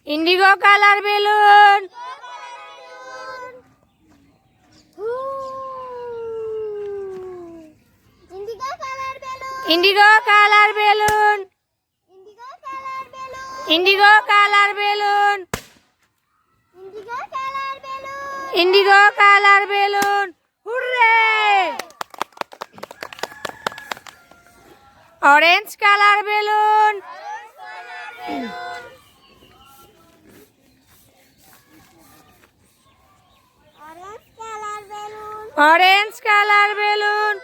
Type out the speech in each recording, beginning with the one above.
Indigo colour balloon. Indigo colour balloon. Indigo colour balloon. Indigo colour balloon. Hurray! Orange colour balloon. Orange colour balloon.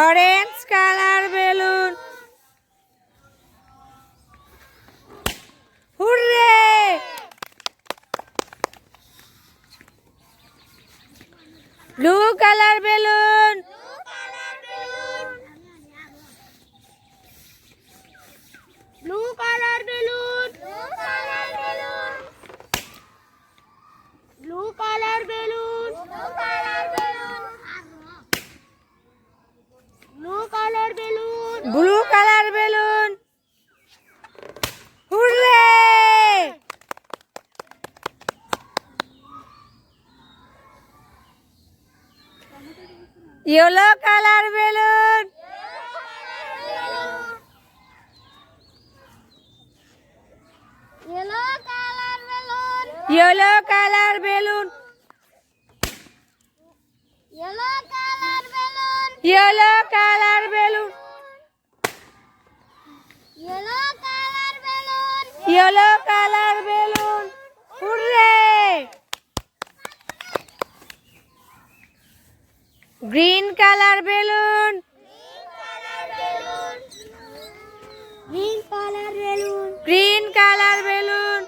Orange colour balloon. Hurray! Blue colour balloon. Blue colour balloon. Blue colour balloon. Blue colour balloon. Blue colour balloon. Hurray! Yellow colour balloon. Yellow colour balloon. Yellow colour balloon. Yellow colour balloon. Yellow colour balloon. Yellow colour balloon. Yellow colour balloon. Hurray! Green colour balloon. Green colour balloon. Green colour balloon.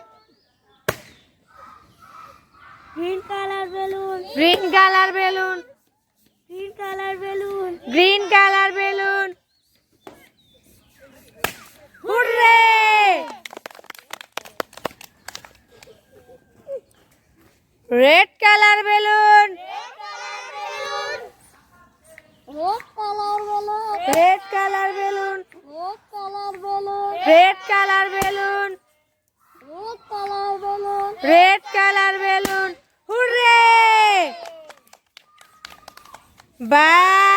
Green colour balloon. Green colour balloon. Green colour balloon. Green colour balloon. Hurray! Red colour balloon. Red colour balloon. Red colour balloon. Red colour balloon. Hurray! By.